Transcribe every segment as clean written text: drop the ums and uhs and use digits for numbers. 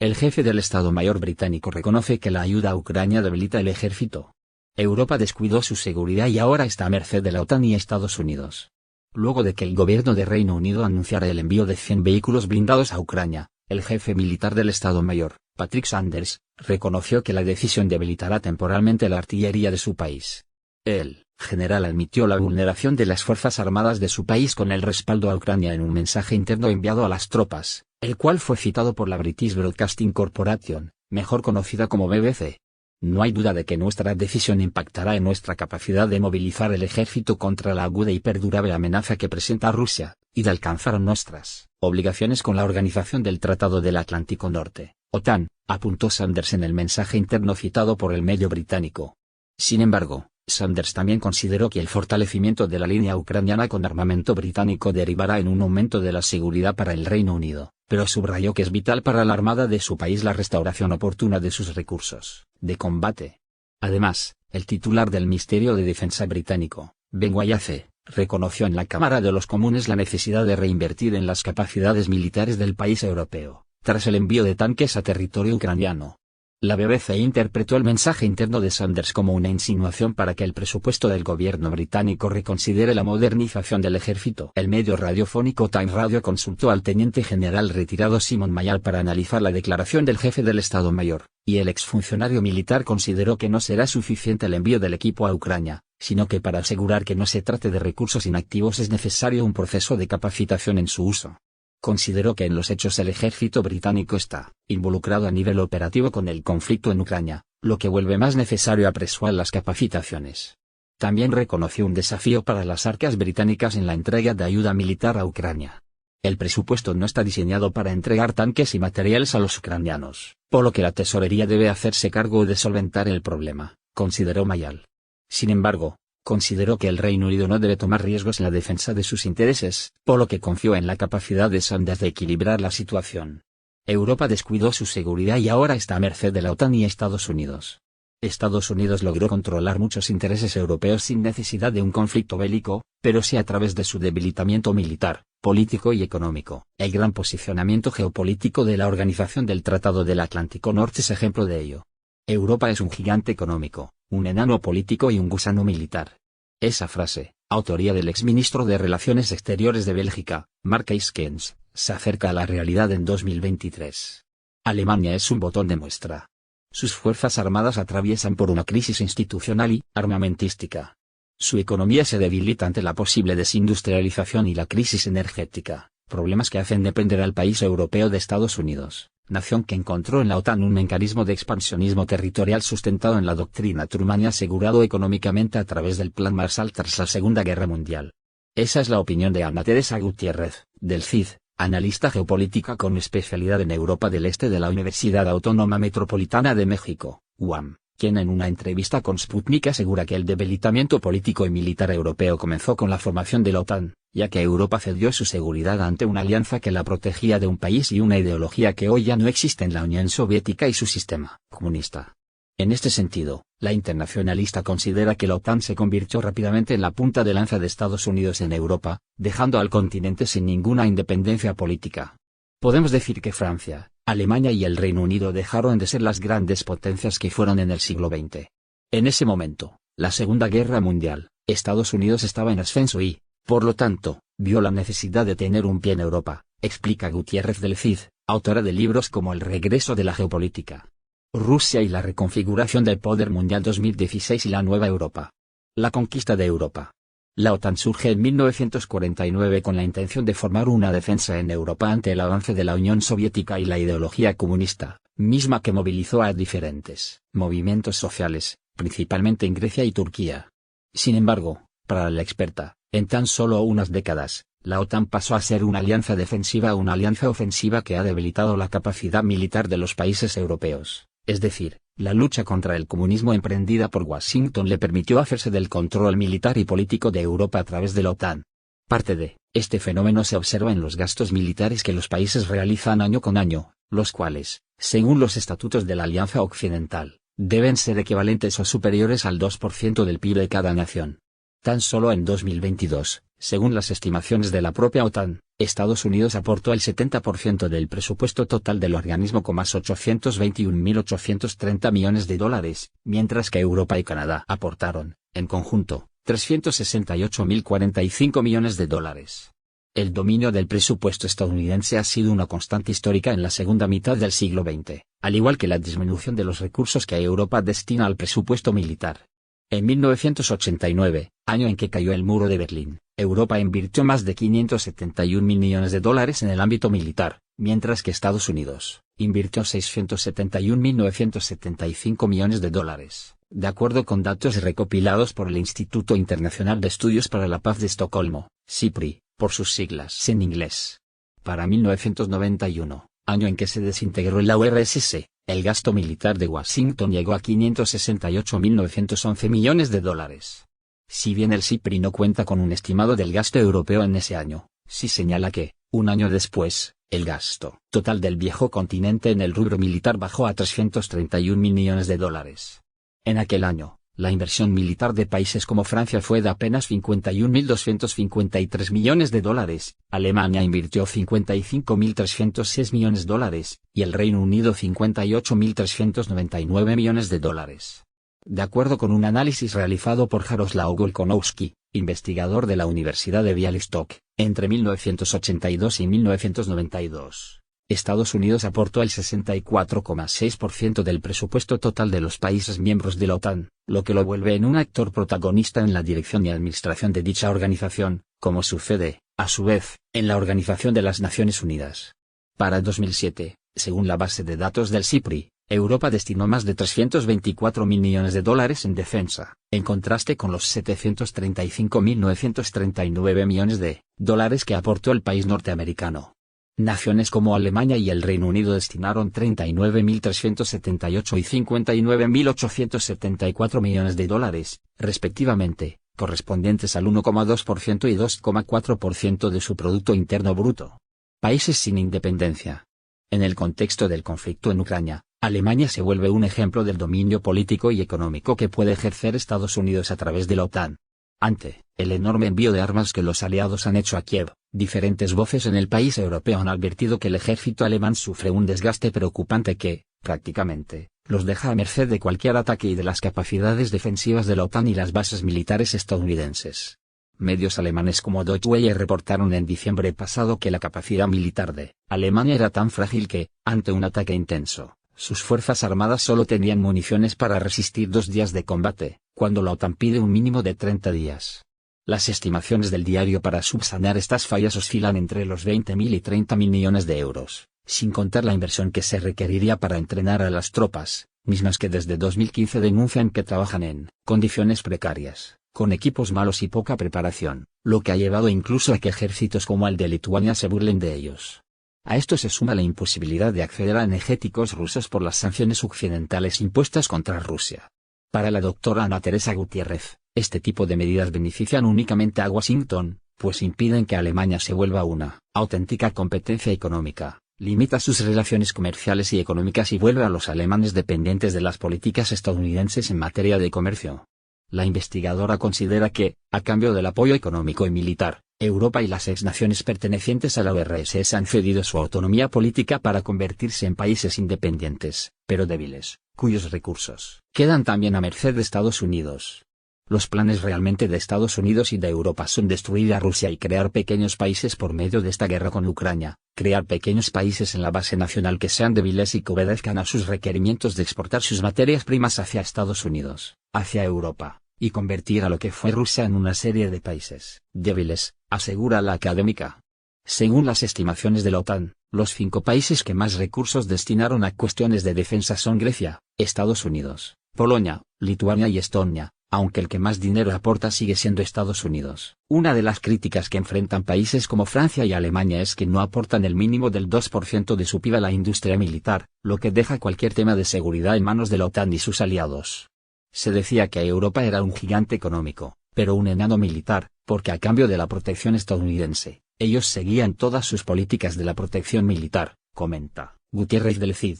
El jefe del Estado Mayor británico reconoce que la ayuda a Ucrania debilita el ejército. Europa descuidó su seguridad y ahora está a merced de la OTAN y Estados Unidos. Luego de que el gobierno de Reino Unido anunciara el envío de 100 vehículos blindados a Ucrania, el jefe militar del Estado Mayor, Patrick Sanders, reconoció que la decisión debilitará temporalmente la artillería de su país. El general admitió la vulneración de las Fuerzas Armadas de su país con el respaldo a Ucrania en un mensaje interno enviado a las tropas, el cual fue citado por la British Broadcasting Corporation, mejor conocida como BBC. No hay duda de que nuestra decisión impactará en nuestra capacidad de movilizar el ejército contra la aguda y perdurable amenaza que presenta Rusia, y de alcanzar nuestras obligaciones con la Organización del Tratado del Atlántico Norte, OTAN, apuntó Sanders en el mensaje interno citado por el medio británico. Sin embargo, Sanders también consideró que el fortalecimiento de la línea ucraniana con armamento británico derivará en un aumento de la seguridad para el Reino Unido, pero subrayó que es vital para la armada de su país la restauración oportuna de sus recursos de combate. Además, el titular del Ministerio de Defensa británico, Ben Wallace, reconoció en la Cámara de los Comunes la necesidad de reinvertir en las capacidades militares del país europeo, tras el envío de tanques a territorio ucraniano. La BBC interpretó el mensaje interno de Sanders como una insinuación para que el presupuesto del gobierno británico reconsidere la modernización del ejército. El medio radiofónico Time Radio consultó al teniente general retirado Simon Mayall para analizar la declaración del jefe del Estado Mayor, y el exfuncionario militar consideró que no será suficiente el envío del equipo a Ucrania, sino que para asegurar que no se trate de recursos inactivos es necesario un proceso de capacitación en su uso. Consideró que en los hechos el ejército británico está involucrado a nivel operativo con el conflicto en Ucrania, lo que vuelve más necesario apresurar las capacitaciones. También reconoció un desafío para las arcas británicas en la entrega de ayuda militar a Ucrania. El presupuesto no está diseñado para entregar tanques y materiales a los ucranianos, por lo que la tesorería debe hacerse cargo de solventar el problema, consideró Mayall. Sin embargo, consideró que el Reino Unido no debe tomar riesgos en la defensa de sus intereses, por lo que confió en la capacidad de Sanders de equilibrar la situación. Europa descuidó su seguridad y ahora está a merced de la OTAN y Estados Unidos. Estados Unidos logró controlar muchos intereses europeos sin necesidad de un conflicto bélico, pero sí a través de su debilitamiento militar, político y económico. El gran posicionamiento geopolítico de la Organización del Tratado del Atlántico Norte es ejemplo de ello. Europa es un gigante económico, un enano político y un gusano militar. Esa frase, autoría del exministro de Relaciones Exteriores de Bélgica, Mark Eyskens, se acerca a la realidad en 2023. Alemania es un botón de muestra. Sus fuerzas armadas atraviesan por una crisis institucional y armamentística. Su economía se debilita ante la posible desindustrialización y la crisis energética, problemas que hacen depender al país europeo de Estados Unidos, nación que encontró en la OTAN un mecanismo de expansionismo territorial sustentado en la doctrina Truman y asegurado económicamente a través del Plan Marshall tras la Segunda Guerra Mundial. Esa es la opinión de Ana Teresa Gutiérrez, del CID, analista geopolítica con especialidad en Europa del Este de la Universidad Autónoma Metropolitana de México, UAM, quien en una entrevista con Sputnik asegura que el debilitamiento político y militar europeo comenzó con la formación de la OTAN, ya que Europa cedió su seguridad ante una alianza que la protegía de un país y una ideología que hoy ya no existe en la Unión Soviética y su sistema comunista. En este sentido, la internacionalista considera que la OTAN se convirtió rápidamente en la punta de lanza de Estados Unidos en Europa, dejando al continente sin ninguna independencia política. Podemos decir que Francia, Alemania y el Reino Unido dejaron de ser las grandes potencias que fueron en el siglo XX. En ese momento, la Segunda Guerra Mundial, Estados Unidos estaba en ascenso y, por lo tanto, vio la necesidad de tener un pie en Europa, explica Gutiérrez del CID, autora de libros como El regreso de la geopolítica, Rusia y la reconfiguración del poder mundial 2016 y la nueva Europa. La conquista de Europa. La OTAN surge en 1949 con la intención de formar una defensa en Europa ante el avance de la Unión Soviética y la ideología comunista, misma que movilizó a diferentes movimientos sociales, principalmente en Grecia y Turquía. Sin embargo, para la experta, en tan solo unas décadas, la OTAN pasó a ser una alianza defensiva a una alianza ofensiva que ha debilitado la capacidad militar de los países europeos. Es decir, la lucha contra el comunismo emprendida por Washington le permitió hacerse del control militar y político de Europa a través de la OTAN. Parte de este fenómeno se observa en los gastos militares que los países realizan año con año, los cuales, según los estatutos de la Alianza Occidental, deben ser equivalentes o superiores al 2% del PIB de cada nación. Tan solo en 2022, Según las estimaciones de la propia OTAN, Estados Unidos aportó el 70% del presupuesto total del organismo con más 821.830 millones de dólares, mientras que Europa y Canadá aportaron, en conjunto, 368.045 millones de dólares. El dominio del presupuesto estadounidense ha sido una constante histórica en la segunda mitad del siglo XX, al igual que la disminución de los recursos que Europa destina al presupuesto militar. En 1989, año en que cayó el muro de Berlín, Europa invirtió más de 571.000 millones de dólares en el ámbito militar, mientras que Estados Unidos invirtió 671.975 millones de dólares, de acuerdo con datos recopilados por el Instituto Internacional de Estudios para la Paz de Estocolmo, SIPRI, por sus siglas en inglés. Para 1991, año en que se desintegró la URSS, el gasto militar de Washington llegó a 568.911 millones de dólares. Si bien el SIPRI no cuenta con un estimado del gasto europeo en ese año, sí señala que, un año después, el gasto total del viejo continente en el rubro militar bajó a 331.000 millones de dólares. En aquel año, la inversión militar de países como Francia fue de apenas 51.253 millones de dólares, Alemania invirtió 55.306 millones de dólares, y el Reino Unido 58.399 millones de dólares. De acuerdo con un análisis realizado por Jaroslaw Golkonowski, investigador de la Universidad de Białystok, entre 1982 y 1992. Estados Unidos aportó el 64,6% del presupuesto total de los países miembros de la OTAN, lo que lo vuelve en un actor protagonista en la dirección y administración de dicha organización, como sucede, a su vez, en la Organización de las Naciones Unidas. Para 2007, según la base de datos del SIPRI, Europa destinó más de 324.000 millones de dólares en defensa, en contraste con los 735.939 millones de dólares que aportó el país norteamericano. Naciones como Alemania y el Reino Unido destinaron 39.378 y 59.874 millones de dólares, respectivamente, correspondientes al 1,2% y 2,4% de su Producto Interno Bruto. Países sin independencia. En el contexto del conflicto en Ucrania, Alemania se vuelve un ejemplo del dominio político y económico que puede ejercer Estados Unidos a través de la OTAN. Ante el enorme envío de armas que los aliados han hecho a Kiev, diferentes voces en el país europeo han advertido que el ejército alemán sufre un desgaste preocupante que, prácticamente, los deja a merced de cualquier ataque y de las capacidades defensivas de la OTAN y las bases militares estadounidenses. Medios alemanes como Deutsche Welle reportaron en diciembre pasado que la capacidad militar de Alemania era tan frágil que, ante un ataque intenso, sus fuerzas armadas solo tenían municiones para resistir 2 días de combate, cuando la OTAN pide un mínimo de 30 días. Las estimaciones del diario para subsanar estas fallas oscilan entre los 20.000 y 30.000 millones de euros, sin contar la inversión que se requeriría para entrenar a las tropas, mismas que desde 2015 denuncian que trabajan en condiciones precarias, con equipos malos y poca preparación, lo que ha llevado incluso a que ejércitos como el de Lituania se burlen de ellos. A esto se suma la imposibilidad de acceder a energéticos rusos por las sanciones occidentales impuestas contra Rusia. Para la doctora Ana Teresa Gutiérrez, este tipo de medidas benefician únicamente a Washington, pues impiden que Alemania se vuelva una auténtica competencia económica, limita sus relaciones comerciales y económicas y vuelve a los alemanes dependientes de las políticas estadounidenses en materia de comercio. La investigadora considera que, a cambio del apoyo económico y militar, Europa y las exnaciones pertenecientes a la URSS han cedido su autonomía política para convertirse en países independientes, pero débiles, cuyos recursos quedan también a merced de Estados Unidos. Los planes realmente de Estados Unidos y de Europa son destruir a Rusia y crear pequeños países por medio de esta guerra con Ucrania, crear pequeños países en la base nacional que sean débiles y que obedezcan a sus requerimientos de exportar sus materias primas hacia Estados Unidos, hacia Europa, y convertir a lo que fue Rusia en una serie de países débiles, asegura la académica. Según las estimaciones de la OTAN, los 5 países que más recursos destinaron a cuestiones de defensa son Grecia, Estados Unidos, Polonia, Lituania y Estonia, aunque el que más dinero aporta sigue siendo Estados Unidos. Una de las críticas que enfrentan países como Francia y Alemania es que no aportan el mínimo del 2% de su PIB a la industria militar, lo que deja cualquier tema de seguridad en manos de la OTAN y sus aliados. Se decía que Europa era un gigante económico, pero un enano militar, porque a cambio de la protección estadounidense, ellos seguían todas sus políticas de la protección militar, comenta Gutiérrez del CID.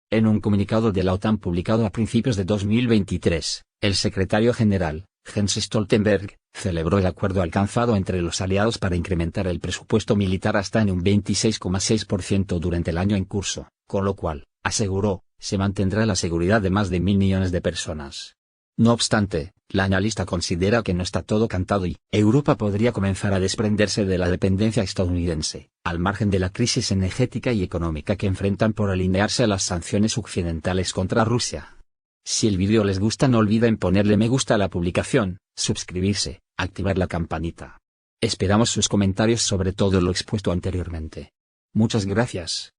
En un comunicado de la OTAN publicado a principios de 2023, el secretario general, Jens Stoltenberg, celebró el acuerdo alcanzado entre los aliados para incrementar el presupuesto militar hasta en un 26,6% durante el año en curso, con lo cual, aseguró, se mantendrá la seguridad de más de 1.000 millones de personas. No obstante, la analista considera que no está todo cantado y Europa podría comenzar a desprenderse de la dependencia estadounidense, al margen de la crisis energética y económica que enfrentan por alinearse a las sanciones occidentales contra Rusia. Si el vídeo les gusta no olviden ponerle me gusta a la publicación, suscribirse, activar la campanita. Esperamos sus comentarios sobre todo lo expuesto anteriormente. Muchas gracias.